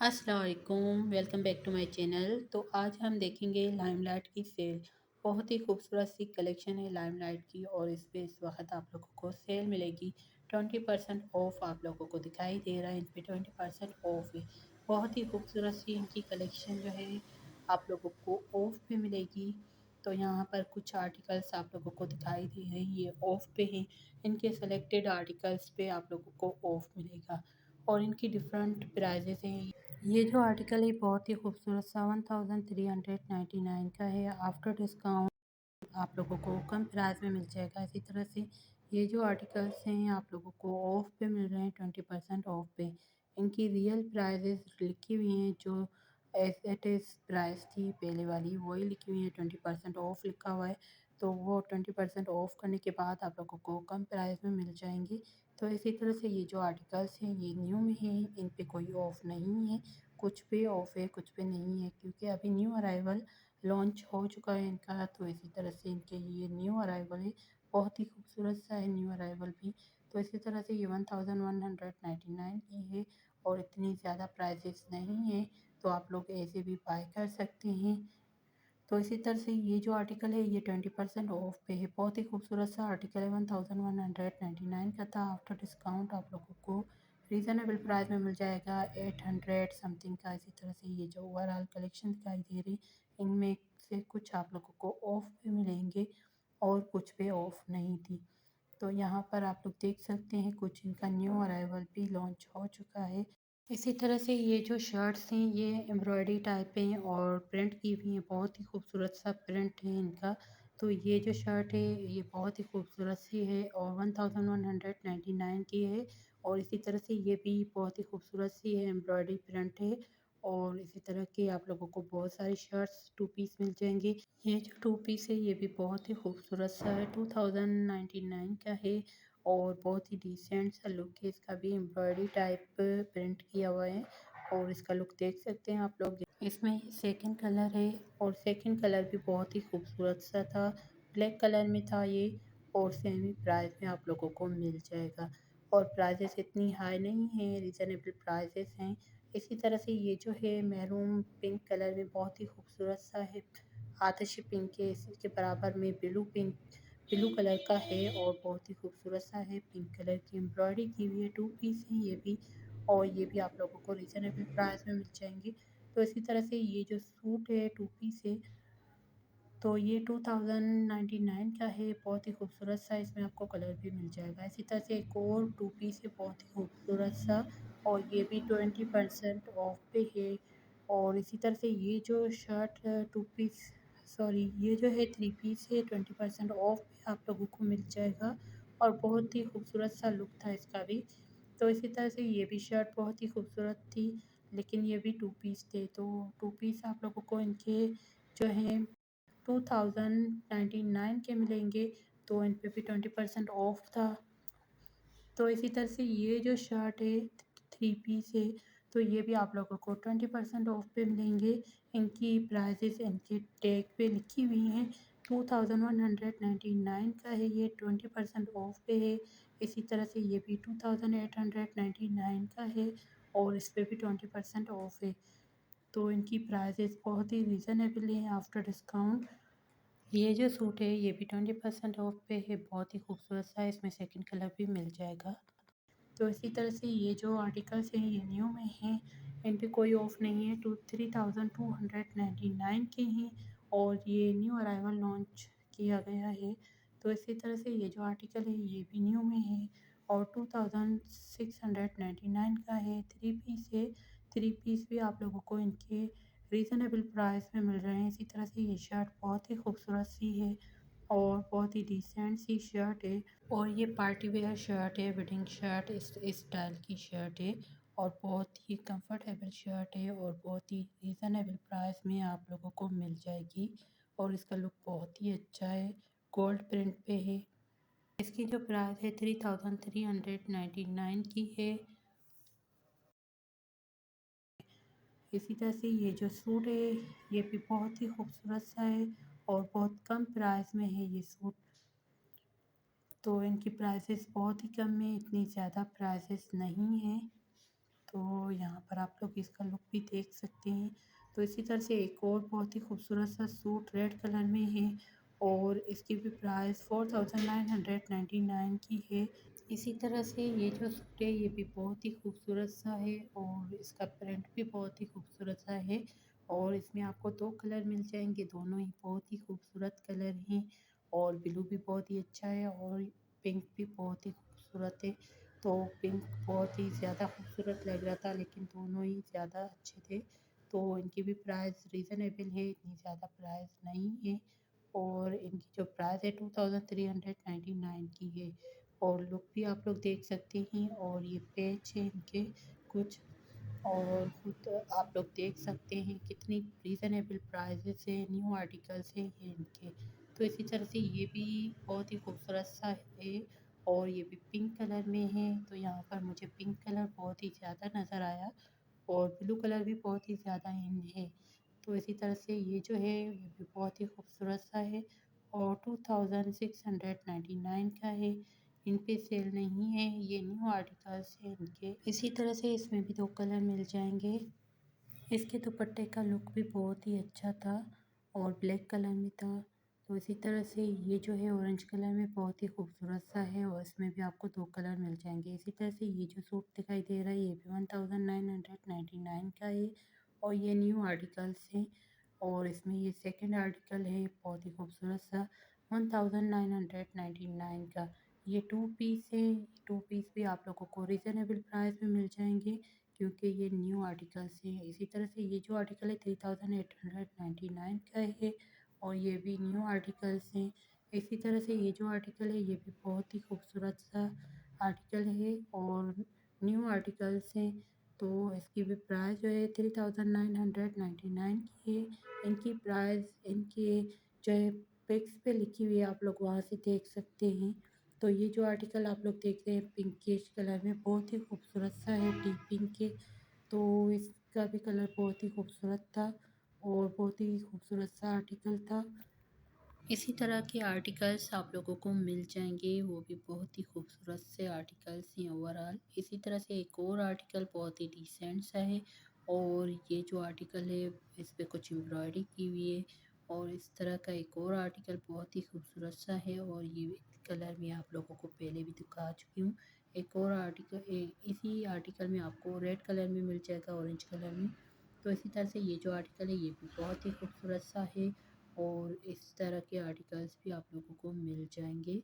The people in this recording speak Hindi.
अस्सलाम वालेकुम, welcome back to my channel. तो आज हम देखेंगे लाइमलाइट की सेल। बहुत ही खूबसूरत सी कलेक्शन है लाइमलाइट की और इस पे इस वक्त आप लोगों को सेल मिलेगी। 20% ऑफ आप लोगों को दिखाई दे रहा है। इन पे 20% ऑफ है। बहुत ही खूबसूरत सी इनकी कलेक्शन जो है आप लोगों को ऑफ पे मिलेगी। तो यहाँ पर कुछ आर्टिकल्स आप लोगों को दिखाई दे रही है, ये ऑफ पे हैं। इनके सेलेक्टेड आर्टिकल्स पे आप लोगों को ऑफ मिलेगा और इनकी डिफरेंट प्राइजेस हैं। ये जो आर्टिकल है बहुत ही खूबसूरत सा 1399 का है। आफ्टर डिस्काउंट आप लोगों को कम प्राइस में मिल जाएगा। इसी तरह से ये जो आर्टिकल्स हैं आप लोगों को ऑफ पे मिल रहे हैं 20% ऑफ पे। इनकी रियल प्राइजेस लिखी हुई हैं, जो एज इट इज़ प्राइस थी पहले वाली वही लिखी हुई है। 20% ऑफ लिखा हुआ है, तो वो 20% ऑफ करने के बाद आप लोगों को कम प्राइस में मिल जाएंगी। तो इसी तरह से ये जो आर्टिकल्स हैं ये न्यू में हैं, इन पे कोई ऑफ़ नहीं है। कुछ पे ऑफ़ है, कुछ पे नहीं है, क्योंकि अभी न्यू अराइवल लॉन्च हो चुका है इनका। तो इसी तरह से इनके ये न्यू अराइवल है, बहुत ही खूबसूरत सा है न्यू अराइवल भी। तो इसी तरह से ये 1199 की है और इतनी ज़्यादा प्राइजेस नहीं है, तो आप लोग ऐसे भी बाय कर सकते हैं। तो इसी तरह से ये जो आर्टिकल है ये 20% ऑफ पे है। बहुत ही खूबसूरत सा आर्टिकल है, 1199 का था। आफ्टर डिस्काउंट आप लोगों को रीज़नेबल प्राइस में मिल जाएगा 800 समथिंग का। इसी तरह से ये जो ओवरऑल कलेक्शन दिखाई दे रही, इनमें से कुछ आप लोगों को ऑफ पे मिलेंगे और कुछ पे ऑफ नहीं थी। तो यहाँ पर आप लोग देख सकते हैं कुछ इनका न्यू अराइवल भी लॉन्च हो चुका है। इसी तरह से ये जो शर्ट्स हैं ये एम्ब्रॉयडरी टाइप हैं और प्रिंट की हुई हैं। बहुत ही खूबसूरत सा प्रिंट है इनका। तो ये जो शर्ट है ये बहुत ही खूबसूरत सी है और 1199 की है। और इसी तरह से ये भी बहुत ही खूबसूरत सी है, एम्ब्रॉयडरी प्रिंट है। और इसी तरह के आप लोगों को बहुत सारी शर्ट्स टू पीस मिल जाएंगे। ये जो टू पीस है ये भी बहुत ही खूबसूरत सा है, 2099 का है और बहुत ही डिसेंट सा लुक है इसका भी। एम्ब्रॉयडरी टाइप प्रिंट किया हुआ है और इसका लुक देख सकते हैं आप लोग। इसमें सेकंड कलर है और सेकंड कलर भी बहुत ही खूबसूरत सा था, ब्लैक कलर में था ये। और सेम ही प्राइस में आप लोगों को मिल जाएगा और प्राइजेस इतनी हाई नहीं है, रिजनेबल प्राइजेस हैं। इसी तरह से ये जो है मैरून पिंक कलर में बहुत ही खूबसूरत सा है, आतिशी पिंक के इसी के बराबर में ब्लू कलर का है और बहुत ही खूबसूरत सा है। पिंक कलर की एम्ब्रॉयडरी की हुई है, टू पीस है ये भी और ये भी आप लोगों को रीज़नेबल प्राइस में मिल जाएंगे। तो इसी तरह से ये जो सूट है टू पीस है, तो ये 2099 का है, बहुत ही खूबसूरत सा। इसमें आपको कलर भी मिल जाएगा। इसी तरह से एक और टू पीस है बहुत ही खूबसूरत सा और ये भी 20% ऑफ पे है। और इसी तरह से ये जो शर्ट टू पीस सॉरी ये जो है थ्री पीस है, 20% ऑफ पे आप लोगों को मिल जाएगा और बहुत ही खूबसूरत सा लुक था इसका भी। तो इसी तरह से ये भी शर्ट बहुत ही खूबसूरत थी, लेकिन ये भी टू पीस थे। तो टू पीस आप लोगों को इनके जो हैं 2099 के मिलेंगे। तो इन पे भी 20% ऑफ था। तो इसी तरह से ये जो शर्ट है थ्री पीस है, तो ये भी आप लोगों को 20% ऑफ पे मिलेंगे। इनकी प्राइजेस इनके टैग पे लिखी हुई हैं। 2199 का है ये, 20% ऑफ पे है। इसी तरह से ये भी 2899 का है और इस पे भी 20% ऑफ है। तो इनकी प्राइजेस बहुत ही रीज़नेबल हैं आफ्टर डिस्काउंट। ये जो सूट है ये भी 20% ऑफ पे है, बहुत ही खूबसूरत सा है। इसमें सेकंड कलर भी मिल जाएगा। तो इसी तरह से ये जो आर्टिकल्स हैं ये न्यू में हैं, इन पे कोई ऑफ नहीं है। 3299 के हैं और ये न्यू अराइवल लॉन्च किया गया है। तो इसी तरह से ये जो आर्टिकल है ये भी न्यू में है और 2699 का है। थ्री पीस है, थ्री पीस भी आप लोगों को इनके रीज़नेबल प्राइस में मिल रहे हैं। इसी तरह से ये शर्ट बहुत ही खूबसूरत सी है और बहुत ही डिसेंट सी शर्ट है और ये पार्टी वेयर शर्ट है, वेडिंग शर्ट इस स्टाइल की शर्ट है और बहुत ही कंफर्टेबल शर्ट है और बहुत ही रीज़नेबल प्राइस में आप लोगों को मिल जाएगी। और इसका लुक बहुत ही अच्छा है, गोल्ड प्रिंट पे है। इसकी जो प्राइस है 3399 की है। इसी तरह से ये जो सूट है ये भी बहुत ही खूबसूरत सा है और बहुत कम प्राइस में है ये सूट। तो इनकी प्राइसेस बहुत ही कम है, इतनी ज़्यादा प्राइसेस नहीं है। तो यहाँ पर आप लोग इसका लुक भी देख सकते हैं। तो इसी तरह से एक और बहुत ही खूबसूरत सा सूट रेड कलर में है और इसकी भी प्राइस 4999 की है। इसी तरह से ये जो सूट है ये भी बहुत ही खूबसूरत सा है और इसका प्रिंट भी बहुत ही खूबसूरत सा है और इसमें आपको 2 कलर मिल जाएँगे, दोनों ही बहुत ही खूबसूरत कलर हैं और ब्लू भी बहुत ही अच्छा है और पिंक भी बहुत ही खूबसूरत है। तो पिंक बहुत ही ज़्यादा खूबसूरत लग रहा था लेकिन दोनों ही ज़्यादा अच्छे थे। तो इनकी भी प्राइस रीज़नेबल है, इतनी ज़्यादा प्राइस नहीं है और इनकी जो प्राइस है 2399 की है और लुक भी आप लोग देख सकते हैं और ये पेज है इनके कुछ और खुद आप लोग देख सकते हैं कितनी रीज़नेबल प्राइसेस है, न्यू आर्टिकल्स हैं ये इनके। तो इसी तरह से ये भी बहुत ही खूबसूरत सा है और ये भी पिंक कलर में है, तो यहाँ पर मुझे पिंक कलर बहुत ही ज़्यादा नज़र आया और ब्लू कलर भी बहुत ही ज़्यादा इन है। तो इसी तरह से ये जो है ये भी बहुत ही खूबसूरत सा है और 2699 का है। इन पे सेल नहीं है, ये न्यू आर्टिकल्स हैं इनके। इसी तरह से इसमें भी 2 कलर मिल जाएँगे। इसके दुपट्टे का लुक भी बहुत ही अच्छा था और ब्लैक कलर में था। तो इसी तरह से ये जो है ऑरेंज कलर में बहुत ही खूबसूरत सा है और इसमें भी आपको 2 कलर मिल जाएँगे। इसी तरह से ये जो सूट दिखाई दे रहा है ये भी 1999 का है और ये न्यू आर्टिकल्स हैं और इसमें ये सेकंड आर्टिकल है बहुत ही खूबसूरत सा 1999 का। ये 2 पीस है, 2 पीस भी आप लोगों को रीज़नेबल प्राइस में मिल जाएँगे क्योंकि ये न्यू आर्टिकल्स हैं। इसी तरह से ये जो आर्टिकल है 3899 का है और ये भी न्यू आर्टिकल्स हैं। इसी तरह से ये जो आर्टिकल है ये भी बहुत ही खूबसूरत सा आर्टिकल है और न्यू आर्टिकल्स हैं। तो इसकी भी प्राइस जो है 3999 की है। इनकी प्राइस इनके जो है पिक्स पे लिखी हुई है, आप लोग वहाँ से देख सकते हैं। तो ये जो आर्टिकल आप लोग देख रहे हैं पिंकिश कलर में बहुत ही खूबसूरत सा है डीप पिंक के। तो इसका भी कलर बहुत ही खूबसूरत था और बहुत ही खूबसूरत सा आर्टिकल था। इसी तरह के आर्टिकल्स आप लोगों को मिल जाएंगे, वो भी बहुत ही खूबसूरत से आर्टिकल्स हैं ओवरऑल। इसी तरह से एक और आर्टिकल बहुत ही डिसेंट सा है और ये जो आर्टिकल है इस पे कुछ एम्ब्रॉयडरी की हुई है और इस तरह का एक और आर्टिकल बहुत ही खूबसूरत सा है और ये कलर मैं आप लोगों को पहले भी दिखा चुकी हूँ। एक और आर्टिकल इसी आर्टिकल में आपको रेड कलर में मिल जाएगा, ऑरेंज कलर में। तो इसी तरह से ये जो आर्टिकल है ये भी बहुत ही खूबसूरत सा है और इस तरह के आर्टिकल्स भी आप लोगों को मिल जाएंगे।